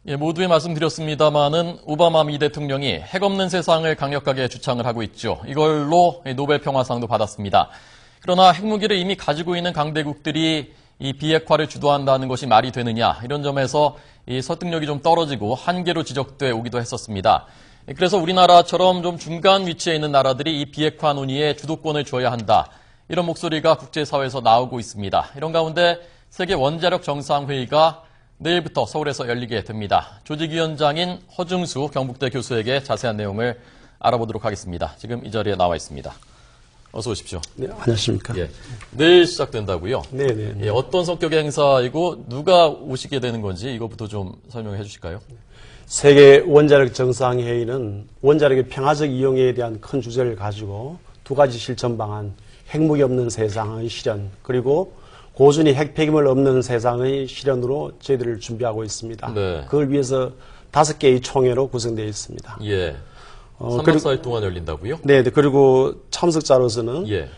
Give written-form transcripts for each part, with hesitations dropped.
예, 모두에 말씀드렸습니다마는 오바마 미 대통령이 핵 없는 세상을 강력하게 주창을 하고 있죠. 이걸로 노벨 평화상도 받았습니다. 그러나 핵무기를 이미 가지고 있는 강대국들이 이 비핵화를 주도한다는 것이 말이 되느냐, 이런 점에서 이 설득력이 좀 떨어지고 한계로 지적돼 오기도 했었습니다. 그래서 우리나라처럼 좀 중간 위치에 있는 나라들이 이 비핵화 논의에 주도권을 줘야 한다, 이런 목소리가 국제사회에서 나오고 있습니다. 이런 가운데 세계 원자력 정상회의가 내일부터 서울에서 열리게 됩니다. 조직위원장인 허중수 경북대 교수에게 자세한 내용을 알아보도록 하겠습니다. 지금 이 자리에 나와 있습니다. 어서 오십시오. 네, 안녕하십니까. 예, 내일 시작된다고요? 네네. 예, 어떤 성격의 행사이고 누가 오시게 되는 건지 이거부터 좀 설명해 주실까요? 세계 원자력 정상회의는 원자력의 평화적 이용에 대한 큰 주제를 가지고 두 가지 실천 방안, 핵무기 없는 세상의 실현, 그리고 고준위 핵 폐기물 없는 세상의 실현으로 저희들을 준비하고 있습니다. 네. 그걸 위해서 5개의 총회로 구성되어 있습니다. 예. 3박 4일 동안 열린다고요? 네, 그리고 참석자로서는 예.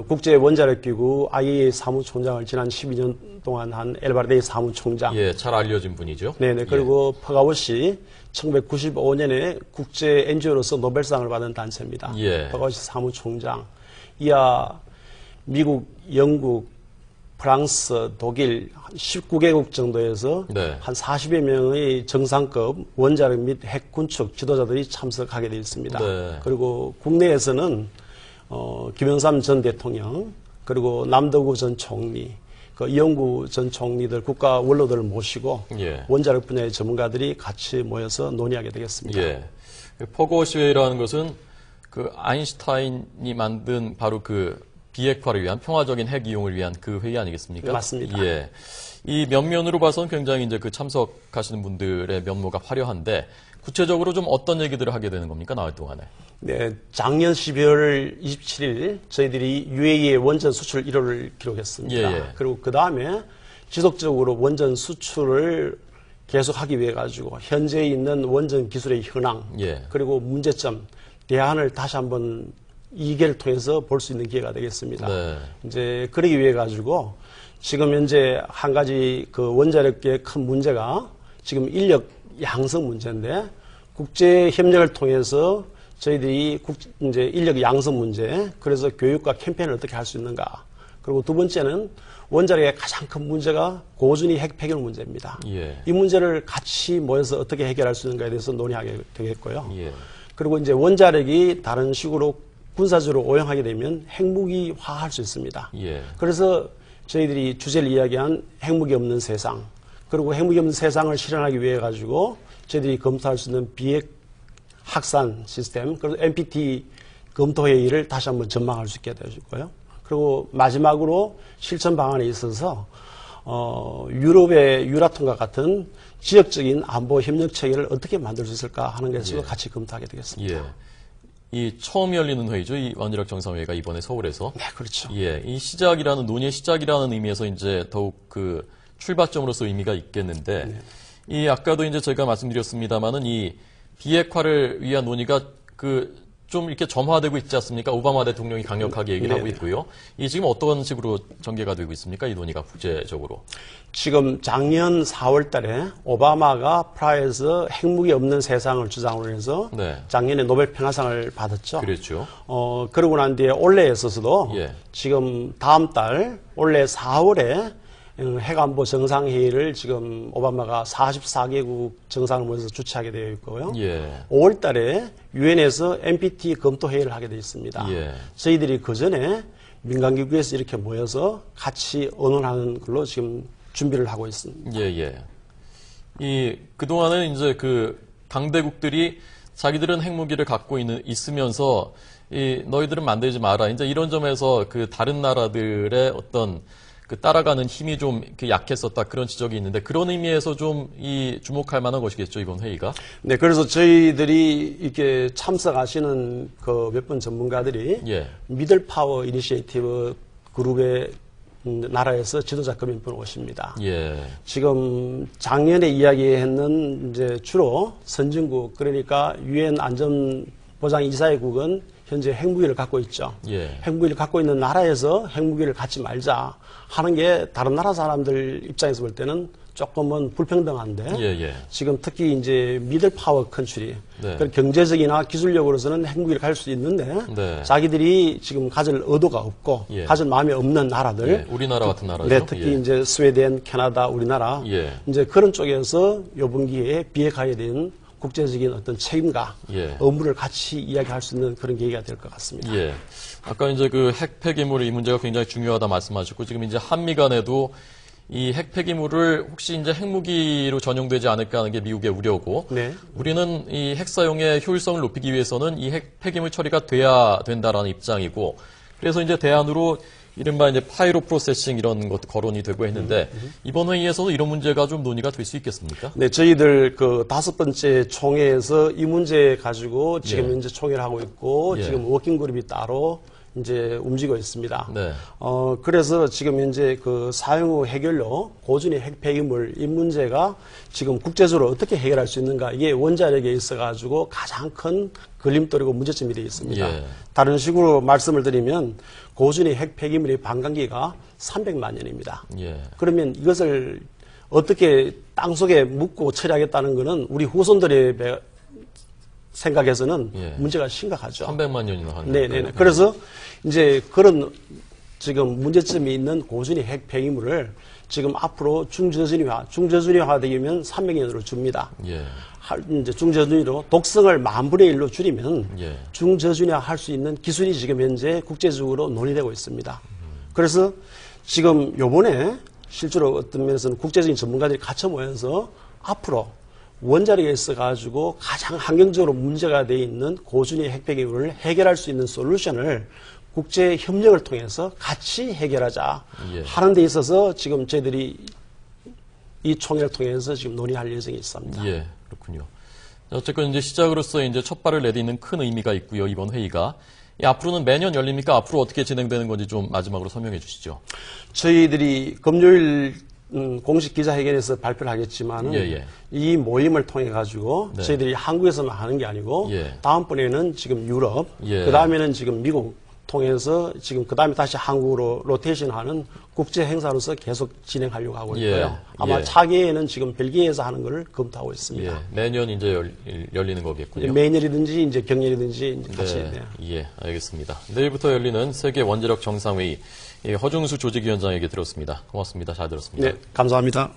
국제 원자력기구 IAEA 사무총장을 지난 12년 동안 한 엘바르데이 사무총장. 예, 잘 알려진 분이죠. 네네. 그리고 퍼가우시 1995년에 국제 NGO로서 노벨상을 받은 단체입니다. 예. 퍼가우시 사무총장. 이하 미국, 영국, 프랑스, 독일 19개국 정도에서 네. 한 40여 명의 정상급 원자력 및 핵 군축 지도자들이 참석하게 되어 있습니다. 네. 그리고 국내에서는 김영삼 전 대통령, 그리고 남덕우 전 총리, 이영구 전 총리들 국가 원로들을 모시고 예. 원자력 분야의 전문가들이 같이 모여서 논의하게 되겠습니다. 예. 퍼거시회라는 것은 그 아인슈타인이 만든 바로 그 비핵화를 위한 평화적인 핵 이용을 위한 그 회의 아니겠습니까? 네, 맞습니다. 예. 이 면면으로 봐서는 굉장히 이제 그 참석하시는 분들의 면모가 화려한데 구체적으로 좀 어떤 얘기들을 하게 되는 겁니까? 나흘 동안에. 네, 작년 12월 27일 저희들이 UAE의 원전 수출 1호를 기록했습니다. 예, 예. 그리고 그 다음에 지속적으로 원전 수출을 계속하기 위해 가지고 현재 있는 원전 기술의 현황, 예. 그리고 문제점, 대안을 다시 한번 이 기회를 통해서 볼 수 있는 기회가 되겠습니다. 네. 이제 그러기 위해 가지고 지금 현재 한 가지 그 원자력계의 큰 문제가 지금 인력 양성 문제인데 국제 협력을 통해서 저희들이 이제 인력 양성 문제, 그래서 교육과 캠페인을 어떻게 할 수 있는가. 그리고 두 번째는 원자력의 가장 큰 문제가 고준위 핵 폐기물 문제입니다. 예. 이 문제를 같이 모여서 어떻게 해결할 수 있는가에 대해서 논의하게 되겠고요. 예. 그리고 이제 원자력이 다른 식으로 군사적으로 오용하게 되면 핵무기화할 수 있습니다. 예. 그래서 저희들이 주제를 이야기한 핵무기 없는 세상, 그리고 핵무기 없는 세상을 실현하기 위해 가지고 저희들이 검토할 수 있는 비핵 확산 시스템, 그리고 NPT 검토 회의를 다시 한번 전망할 수 있게 되고요. 그리고 마지막으로 실천 방안에 있어서 유럽의 유라통과 같은 지역적인 안보 협력 체계를 어떻게 만들 수 있을까 하는 것을 예. 같이 검토하게 되겠습니다. 예. 이 처음 열리는 회의죠. 이 원자력 정상회의가 이번에 서울에서. 네, 그렇죠. 예. 이 시작이라는 논의의 시작이라는 의미에서 이제 더욱 그 출발점으로서 의미가 있겠는데 네. 이 아까도 이제 저희가 말씀드렸습니다만은 이 비핵화를 위한 논의가 그 좀 이렇게 점화되고 있지 않습니까? 오바마 대통령이 강력하게 얘기를 하고 있고요. 이 지금 어떤 식으로 전개가 되고 있습니까? 이 논의가 국제적으로. 지금 작년 4월 달에 오바마가 프라하에서 핵무기 없는 세상을 주장으로 해서 네. 작년에 노벨 평화상을 받았죠. 그랬죠. 그러고 난 뒤에 올해에 있어서도 예. 지금 다음 달 올해 4월에 핵안보 정상회의를 지금 오바마가 44개국 정상을 모여서 주최하게 되어 있고요. 예. 5월 달에 유엔에서 NPT 검토 회의를 하게 되어 있습니다. 예. 저희들이 그 전에 민간기구에서 이렇게 모여서 같이 의논하는 걸로 지금 준비를 하고 있습니다. 예, 예. 그동안은 이제 그 강대국들이 자기들은 핵무기를 갖고 있으면서 너희들은 만들지 마라. 이제 이런 점에서 그 다른 나라들의 어떤 그 따라가는 힘이 좀 약했었다, 그런 지적이 있는데 그런 의미에서 좀 주목할 만한 것이겠죠, 이번 회의가. 네, 그래서 저희들이 이렇게 참석하시는 그 몇 분 전문가들이 예. 미들 파워 이니시에이티브 그룹의 나라에서 지도자급 몇 분 오십니다. 예. 지금 작년에 이야기했는 이제 주로 선진국, 그러니까 유엔 안전보장 이사회국은 현재 핵무기를 갖고 있죠. 예. 핵무기를 갖고 있는 나라에서 핵무기를 갖지 말자 하는 게 다른 나라 사람들 입장에서 볼 때는 조금은 불평등한데 예, 예. 지금 특히 이제 미들 파워 컨트리 네. 경제적이나 기술력으로서는 핵무기를 갈 수 있는데 네. 자기들이 지금 가질 의도가 없고 예. 가질 마음이 없는 나라들 예, 우리나라 같은 나라죠. 네, 특히 예. 이제 스웨덴, 캐나다, 우리나라 예. 이제 그런 쪽에서 이번 기회에 비핵화에 대한 국제적인 어떤 책임과 예. 의무를 같이 이야기할 수 있는 그런 계기가 될 것 같습니다. 예. 아까 이제 그 핵 폐기물 이 문제가 굉장히 중요하다 말씀하셨고 지금 이제 한미 간에도 이 핵 폐기물을 혹시 이제 핵무기로 전용되지 않을까 하는 게 미국의 우려고 네. 우리는 이 핵 사용의 효율성을 높이기 위해서는 이 핵 폐기물 처리가 돼야 된다라는 입장이고 그래서 이제 대안으로 이른바 이제 파이로 프로세싱 이런 것도 거론이 되고 했는데 이번 회의에서도 이런 문제가 좀 논의가 될 수 있겠습니까? 네, 저희들 그 5번째 총회에서 이 문제 가지고 지금 예. 현재 총회를 하고 있고 예. 지금 워킹 그룹이 따로 이제 움직이고 있습니다. 네. 그래서 지금 현재 그 사용 후 해결료, 고준위 핵 폐기물 이 문제가 지금 국제적으로 어떻게 해결할 수 있는가 이게 원자력에 있어가지고 가장 큰 걸림돌이고 문제점이 되어 있습니다. 예. 다른 식으로 말씀을 드리면 고준위 핵 폐기물의 반감기가 300만 년입니다. 예. 그러면 이것을 어떻게 땅속에 묻고 처리하겠다는 것은 우리 후손들의 생각에서는 예. 문제가 심각하죠. 300만 년이나 하는 네네. 그래서 이제 그런 지금 문제점이 있는 고준위 핵 폐기물을 지금 앞으로 중저준위화 되면 300년으로 줍니다. 예. 이제 중저준위로 독성을 10,000분의 1로 줄이면 예. 중저준위화 할 수 있는 기술이 지금 현재 국제적으로 논의되고 있습니다. 그래서 지금 요번에 실제로 어떤 면에서는 국제적인 전문가들이 같이 모여서 앞으로 원자력에 있어가지고 가장 환경적으로 문제가 되어 있는 고준위 핵 폐기물을 해결할 수 있는 솔루션을 국제 협력을 통해서 같이 해결하자 예. 하는 데 있어서 지금 저희들이 이 총회를 통해서 지금 논의할 예정이 있습니다. 예, 그렇군요. 어쨌건 이제 시작으로서 이제 첫 발을 내딛는 큰 의미가 있고요. 이번 회의가 앞으로는 매년 열립니까? 앞으로 어떻게 진행되는 건지 좀 마지막으로 설명해 주시죠. 저희들이 금요일 공식 기자회견에서 발표를 하겠지만 예, 예. 이 모임을 통해 가지고 네. 저희들이 한국에서만 하는 게 아니고 예. 다음번에는 지금 유럽, 예. 그 다음에는 지금 미국 통해서 지금 그 다음에 다시 한국으로 로테이션하는 국제 행사로서 계속 진행하려고 하고 있고요. 예. 아마 예. 차기에는 지금 벨기에에서 하는 것을 검토하고 있습니다. 예, 매년 이제 열리는 거겠군요. 매년이든지 이제 경년이든지 이제 같이. 네. 네. 예, 알겠습니다. 내일부터 열리는 세계 원자력 정상회의 허중수 조직위원장에게 들었습니다. 고맙습니다. 잘 들었습니다. 네, 감사합니다.